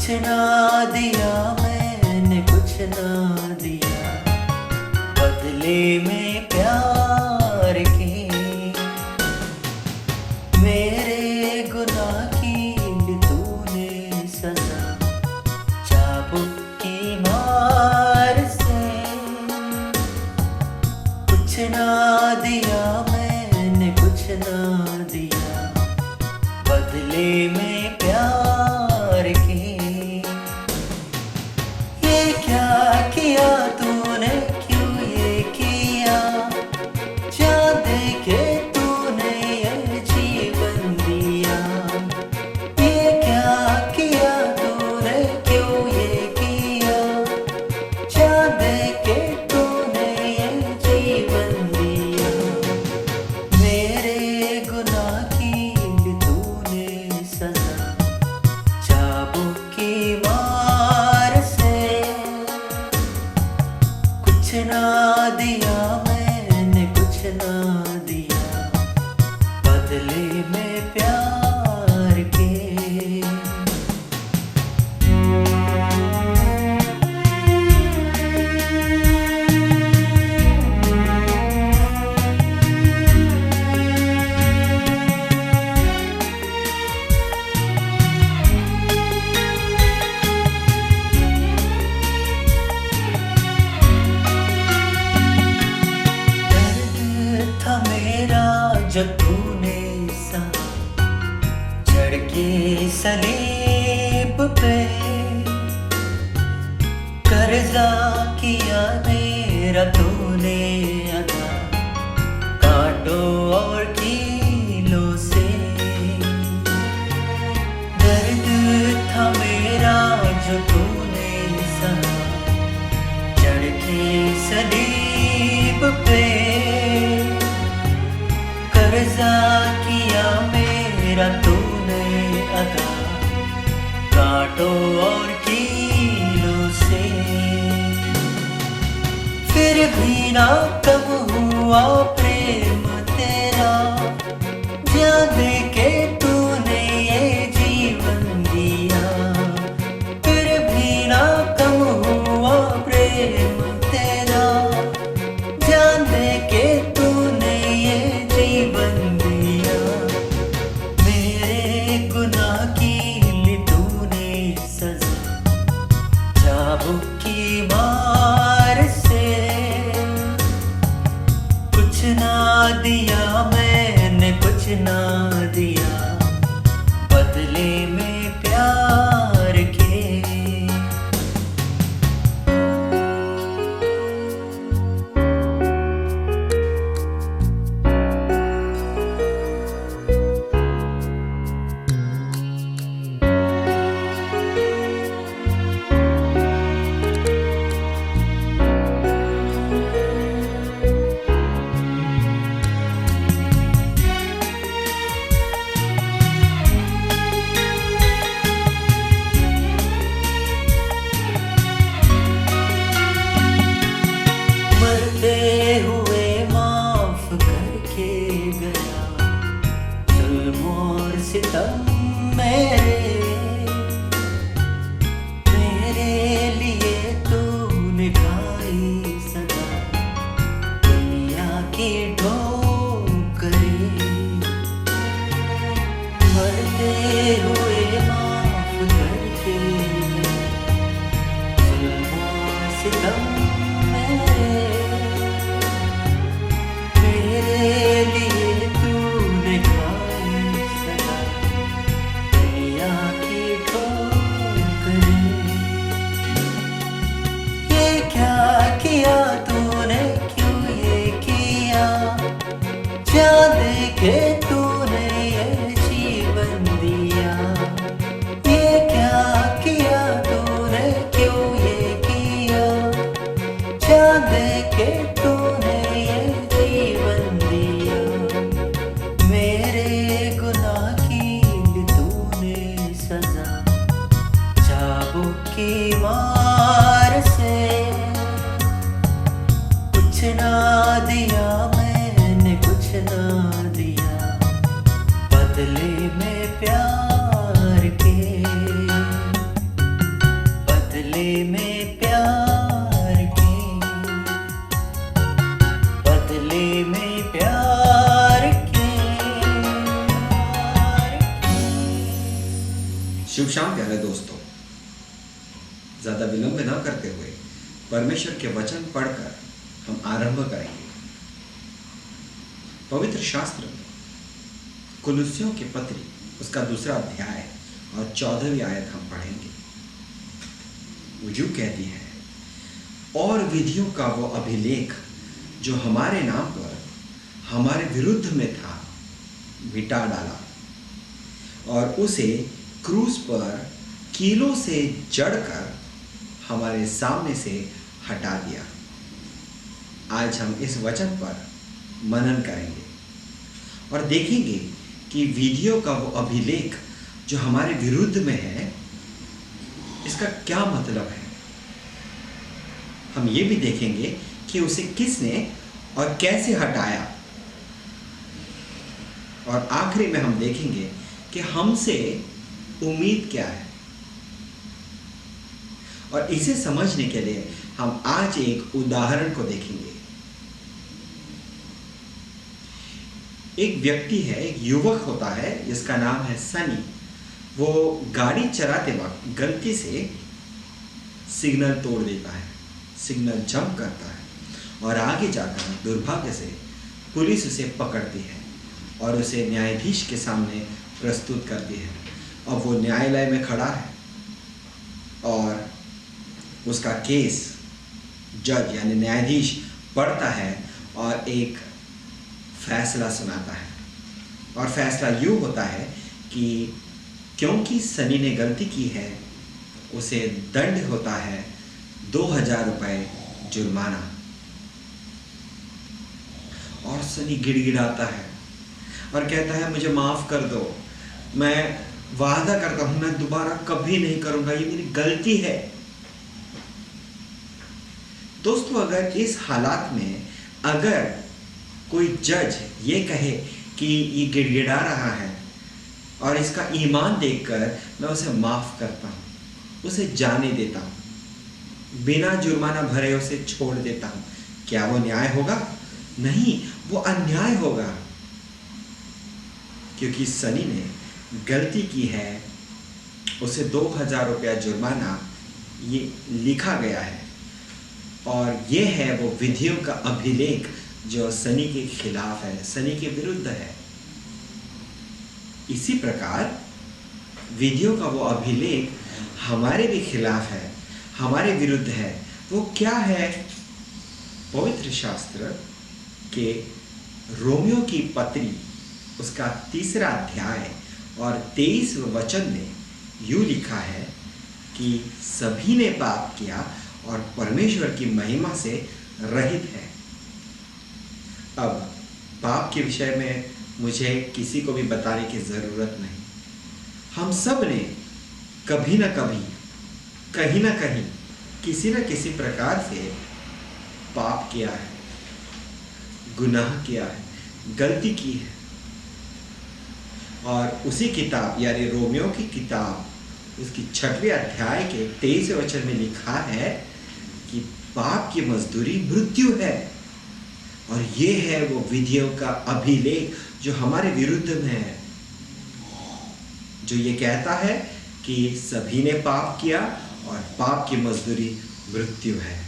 कुछ ना दिया मैंने, कुछ ना दिया बदले में प्यार के। मेरे गुनाह की ली तूने सजा, चाबुक की मार से। कुछ ना दिया मैंने, कुछ ना दिया बदले में प्यार के। ये क्या किया तूने, क्यों ये किया, चाँद के तूने ये जीवन दिया। ये क्या किया तूने, क्यों ये किया, चाँद के तूने ये जीवन दिया। मेरे गुनाह की ली तूने सजा, चाबुक की मार से। कुछ ना दिया मैंने, कुछ ना दिया बदले में प्यार के। था मेरा जो तूने सा चढ़ के सलीब पे, कर्जा किया मेरा तूने अदा, कांटों और कीलों से। दर्द था मेरा जो तूने सा चढ़ के सलीब पे, कर्जा किया मेरा तूने अदा, कांटों और कीलों से। फिर भी ना कम हुआ प्रेम तेरा, जान के तूने ये जीवन दिया। फिर भी ना कम हुआ प्रेम तेरा, जान के तूने ये जीवन दिया। मेरे गुनाह की ली तूने सजा, चाबुक की मार से। कुछ ना दिया मैंने, कुछ ना दिया बदले में प्यार के। मरते हुए माफ करके गया जुल्म और सितम मेरे लिए तूने खाई सदा, दुनिया की ठोकरें। मरते हुए माफ करके गया जुल्म और सितम मेरे लिए तूने खाई सदा, दुनिया की ठोकरें। ये क्या किया तूने, क्यों ये किया, चाँद के तूने ये जीवन दिया। ये क्या किया तूने, क्यों ये किया, चाँद के तूने ये जीवन दिया। मेरे गुनाह की ली तूने सजा, चाबुक की मार से। कुछ ना दिया मैंने, कुछ ना दिया बदले में प्यार के। शुभ शाम प्यारे दोस्तों। ज़्यादा विलंब न करते हुए परमेश्वर के वचन पढ़कर हम आरंभ करेंगे। पवित्र शास्त्र में कुलुस्सियों की पत्री उसका 2 अध्याय और 14वीं आयत हम पढ़ेंगे। वो यूं कहती है, और विधियों का वो अभिलेख जो हमारे नाम पर हमारे विरुद्ध में था मिटा डाला और उसे क्रूस पर कीलों से जड़कर हमारे सामने से हटा दिया। आज हम इस वचन पर मनन करेंगे और देखेंगे कि विधियों का वो अभिलेख जो हमारे विरुद्ध में है, इसका क्या मतलब है। हम ये भी देखेंगे कि उसे किसने और कैसे हटाया, और आखिरी में हम देखेंगे कि हमसे उम्मीद क्या है। और इसे समझने के लिए हम आज एक उदाहरण को देखेंगे। एक व्यक्ति है, एक युवक होता है जिसका नाम है सनी। वो गाड़ी चलाते वक्त गलती से सिग्नल तोड़ देता है, सिग्नल जंप करता है और आगे जाकर दुर्भाग्य से पुलिस उसे पकड़ती है और उसे न्यायाधीश के सामने प्रस्तुत करती है। अब वो न्यायालय में खड़ा है और उसका केस जज यानी न्यायाधीश पढ़ता है और एक फैसला सुनाता है। और फैसला यूँ होता है कि क्योंकि सनी ने गलती की है, उसे दंड होता है 2000 रुपये जुर्माना। और सनी गिड़गिड़ाता है और कहता है, मुझे माफ़ कर दो, मैं वादा करता हूँ मैं दोबारा कभी नहीं करूँगा, ये मेरी गलती है। दोस्तों, अगर इस हालात में अगर कोई जज ये कहे कि ये गिड़गिड़ा रहा है और इसका ईमान देखकर मैं उसे माफ़ करता हूँ, उसे जाने देता हूँ, बिना जुर्माना भरे उसे छोड़ देता हूँ, क्या वो न्याय होगा? नहीं, वो अन्याय होगा। क्योंकि सनी ने गलती की है, उसे 2000 रुपया जुर्माना ये लिखा गया है। और ये है वो विधियों का अभिलेख जो सनी के खिलाफ है, सनी के विरुद्ध है। इसी प्रकार विधियों का वो अभिलेख हमारे भी खिलाफ है, हमारे विरुद्ध है। वो क्या है? पवित्र शास्त्र के रोमियो की पत्री उसका 3 अध्याय और 23वें वचन में यूँ लिखा है कि सभी ने पाप किया और परमेश्वर की महिमा से रहित है। अब पाप के विषय में मुझे किसी को भी बताने की ज़रूरत नहीं। हम सब ने कभी ना कभी, कहीं ना कहीं, किसी न किसी प्रकार से पाप किया है, गुनाह किया है, गलती की है। और उसी किताब यानी रोमियो की किताब उसकी 6वें अध्याय के 23वें वचन में लिखा है कि पाप की मजदूरी मृत्यु है। और ये है वो विधियों का अभिलेख जो हमारे विरुद्ध में है, जो ये कहता है कि सभी ने पाप किया और पाप की मजदूरी मृत्यु है।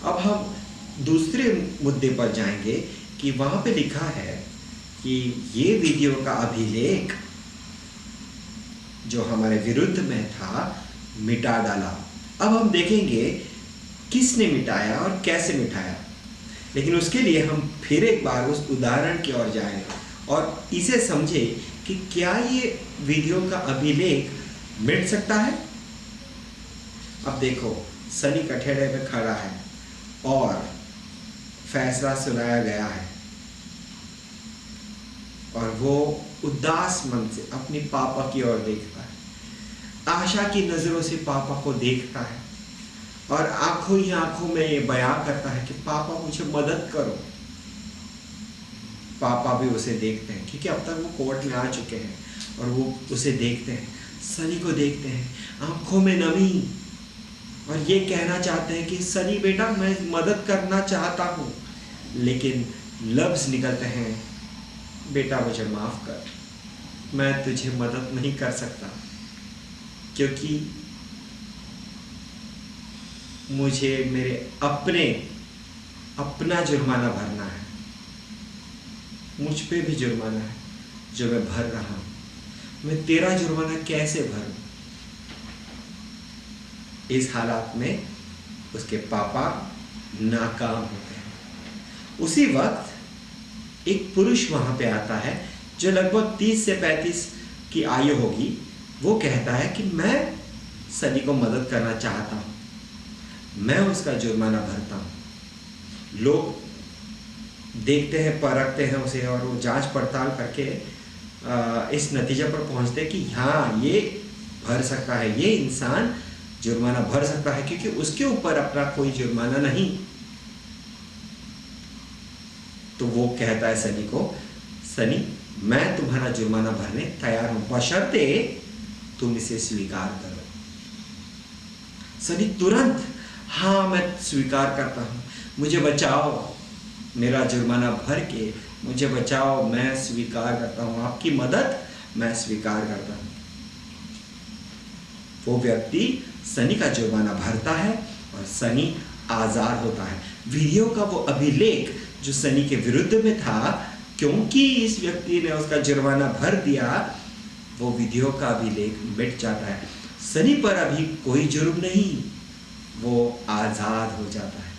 अब हम दूसरे मुद्दे पर जाएंगे कि वहाँ पे लिखा है कि ये विधियों का अभिलेख जो हमारे विरुद्ध में था मिटा डाला। अब हम देखेंगे किसने मिटाया और कैसे मिटाया। लेकिन उसके लिए हम फिर एक बार उस उदाहरण की ओर जाएं और इसे समझें कि क्या ये विधियों का अभिलेख मिट सकता है। अब देखो, सनी कठेड़े में खड़ा है और फैसला सुनाया गया है और वो उदास मन से अपनी पापा की ओर देखता है, आशा की नज़रों से पापा को देखता है और आंखों ही आंखों में ये बयान करता है कि पापा मुझे मदद करो। पापा भी उसे देखते हैं क्योंकि अब तक वो कोर्ट में आ चुके हैं और वो उसे देखते हैं, सनी को देखते हैं, आंखों में नमी, और ये कहना चाहते हैं कि सनी बेटा मैं मदद करना चाहता हूँ, लेकिन लफ्ज़ निकलते हैं, बेटा मुझे माफ़ कर, मैं तुझे मदद नहीं कर सकता। क्योंकि मुझे मेरे अपना जुर्माना भरना है। मुझ पे भी जुर्माना है जो मैं भर रहा हूं। मैं तेरा जुर्माना कैसे भरूं? इस हालात में उसके पापा नाकाम होते हैं। उसी वक्त एक पुरुष वहां पे आता है जो लगभग 30 से 35 की आयु होगी। वो कहता है कि मैं सनी को मदद करना चाहता हूं, मैं उसका जुर्माना भरता हूं। लोग देखते हैं, परखते हैं उसे और वो जांच पड़ताल करके इस नतीजे पर पहुंचते हैं कि हाँ, ये भर सकता है, ये इंसान जुर्माना भर सकता है, क्योंकि उसके ऊपर अपना कोई जुर्माना नहीं। तो वो कहता है सनी को, सनी मैं तुम्हारा जुर्माना भरने तैयार हूं, बशर्ते तुम इसे स्वीकार करो। सनी तुरंत, हाँ मैं स्वीकार करता हूं, मुझे बचाओ, मेरा जुर्माना भर के मुझे बचाओ, मैं स्वीकार करता हूं, आपकी मदद मैं स्वीकार करता हूं। वो व्यक्ति सनी का जुर्माना भरता है और सनी आजाद होता है। वीडियो का वो अभिलेख जो सनी के विरुद्ध में था, क्योंकि इस व्यक्ति ने उसका जुर्माना भर दिया, वो वीडियो का अभिलेख मिट जाता है। सनी पर अभी कोई जुर्म नहीं, वो आजाद हो जाता है।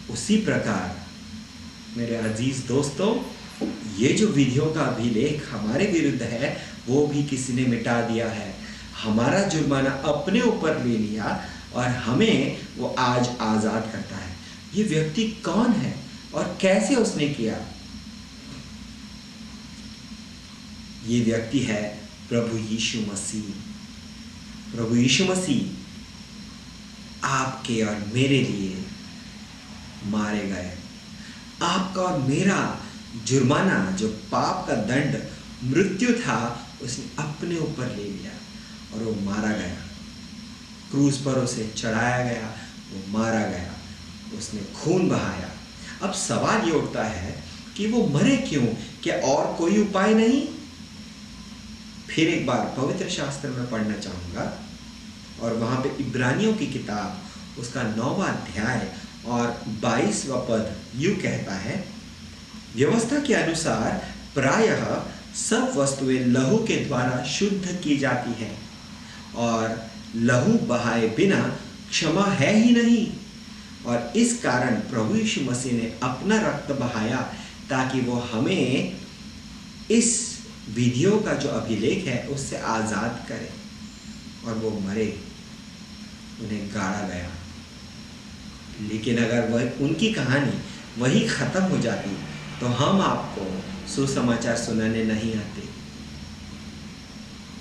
उसी प्रकार मेरे अजीज दोस्तों, ये जो वीडियो का अभिलेख हमारे विरुद्ध है, वो भी किसी ने मिटा दिया है। हमारा जुर्माना अपने ऊपर ले लिया और हमें वो आज आजाद करता है। ये व्यक्ति कौन है और कैसे उसने किया? ये व्यक्ति है प्रभु यीशु मसीह। प्रभु यीशु मसीह आपके और मेरे लिए मारे गए। आपका और मेरा जुर्माना, जो पाप का दंड मृत्यु था, उसने अपने ऊपर ले लिया और वो मारा गया। क्रूस पर उसे चढ़ाया गया, वो मारा गया, उसने खून बहाया। अब सवाल ये उठता है कि वो मरे क्यों? क्या और कोई उपाय नहीं? फिर एक बार पवित्र शास्त्र में पढ़ना चाहूंगा और वहां पे इब्रानियों की किताब उसका 9वां अध्याय और 22वां पद यूं कहता है, व्यवस्था के अनुसार प्रायः सब वस्तुएं लहू के द्वारा शुद्ध की जाती हैं और लहू बहाए बिना क्षमा है ही नहीं। और इस कारण प्रभु यीशु मसीह ने अपना रक्त बहाया ताकि वो हमें इस विधियों का जो अभिलेख है उससे आजाद करे। और वो मरे, उन्हें गाड़ा गया। लेकिन अगर वह उनकी कहानी वही खत्म हो जाती तो हम आपको सुसमाचार सुनाने नहीं आते।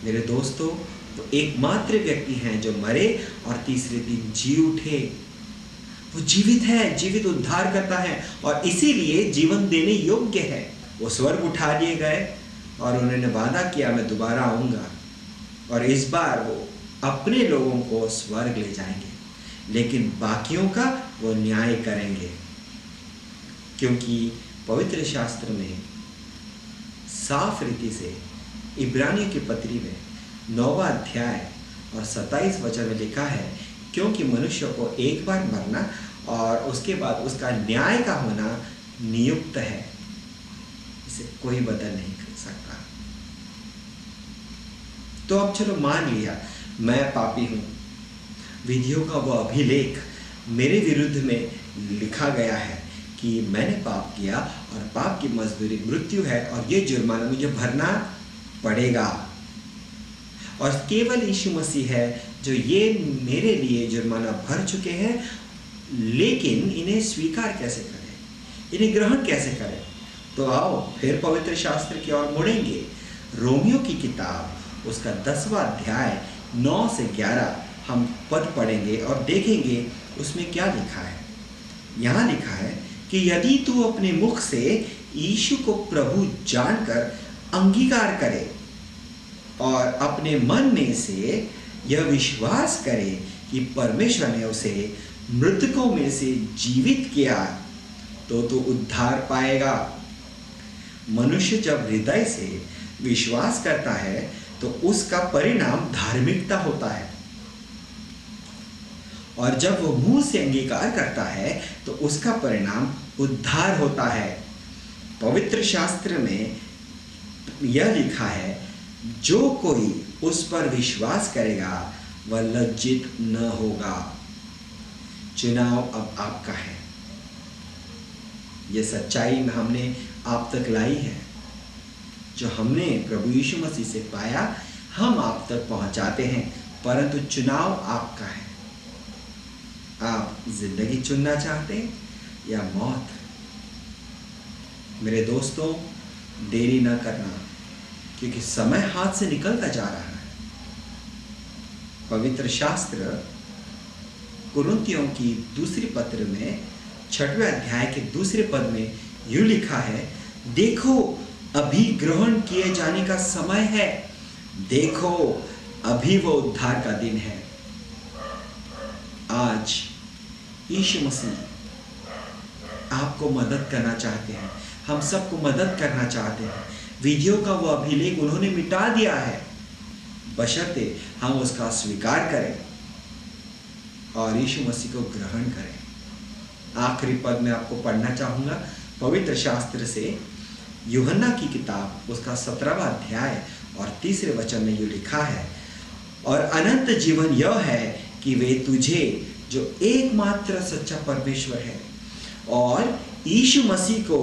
मेरे दोस्तों, वो एकमात्र व्यक्ति हैं जो मरे और तीसरे दिन जी उठे। वो जीवित है, जीवित उद्धार करता है और इसीलिए जीवन देने योग्य है। वो स्वर्ग उठा लिए गए और उन्होंने वादा किया, मैं दोबारा आऊंगा और इस बार वो अपने लोगों को स्वर्ग ले जाएंगे, लेकिन बाकियों का वो न्याय करेंगे। क्योंकि पवित्र शास्त्र में साफ रीति से इब्रानियों की पत्री में 9वां अध्याय और 27 वचन में लिखा है, क्योंकि मनुष्य को एक बार मरना और उसके बाद उसका न्याय का होना नियुक्त है, इसे कोई बदल नहीं कर सकता। तो अब चलो मान लिया मैं पापी हूं, विधियों का वो अभिलेख मेरे विरुद्ध में लिखा गया है कि मैंने पाप किया और पाप की मजदूरी मृत्यु है और ये जुर्माना मुझे भरना पड़ेगा। और केवल यीशु मसीह है जो ये मेरे लिए जुर्माना भर चुके हैं, लेकिन इन्हें स्वीकार कैसे करें, इन्हें ग्रहण कैसे करें? तो आओ फिर पवित्र शास्त्र की ओर मुड़ेंगे। रोमियो की किताब उसका 10वां अध्याय 9 से 11 हम पद पढ़ेंगे और देखेंगे उसमें क्या लिखा है। यहाँ लिखा है कि यदि तू अपने मुख से यीशु को प्रभु जानकर अंगीकार करे और अपने मन में से यह विश्वास करे कि परमेश्वर ने उसे मृतकों में से जीवित किया, तो तू उद्धार पाएगा। मनुष्य जब हृदय से विश्वास करता है तो उसका परिणाम धार्मिकता होता है, और जब वो मुंह से अंगीकार करता है तो उसका परिणाम उद्धार होता है। पवित्र शास्त्र में यह लिखा है, जो कोई उस पर विश्वास करेगा वह लज्जित न होगा। चुनाव अब आपका है। यह सच्चाई में हमने आप तक लाई है, जो हमने प्रभु यीशु मसीह से पाया हम आप तक पहुंचाते हैं, परंतु चुनाव आपका है। आप जिंदगी चुनना चाहते हैं या मौत? मेरे दोस्तों, देरी न करना, क्योंकि समय हाथ से निकलता जा रहा है। पवित्र शास्त्र कुरिन्थियों की दूसरी पत्र में 6वें अध्याय के दूसरे पद में यूं लिखा है, देखो अभी ग्रहण किए जाने का समय है, देखो अभी वो उद्धार का दिन है। आज यीशु मसीह आपको मदद करना चाहते हैं, हम सबको मदद करना चाहते हैं। वीडियो का वो अभिलेख उन्होंने मिटा दिया है, बशर्ते हम उसका स्वीकार करें और यीशु मसीह को ग्रहण करें। आखिरी पद में आपको पढ़ना चाहूंगा पवित्र शास्त्र से यूहन्ना की किताब, उसका 17वां अध्याय और 3 वचन में यूं लिखा है, और अनंत जीवन यह है कि वे तुझे, जो एकमात्र सच्चा परमेश्वर है, और यीशु मसीह को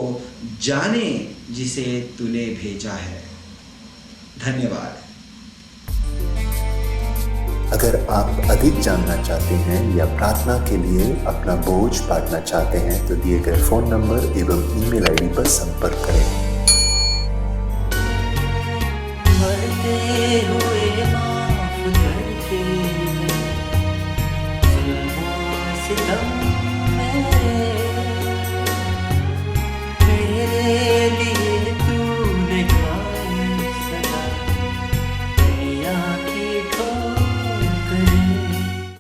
जाने जिसे तूने भेजा है। धन्यवाद। अगर आप अधिक जानना चाहते हैं या प्रार्थना के लिए अपना बोझ बांटना चाहते हैं तो दिए गए फ़ोन नंबर एवं ईमेल आईडी पर संपर्क करें। मरते हुए माफ करके जुल्मों सितम में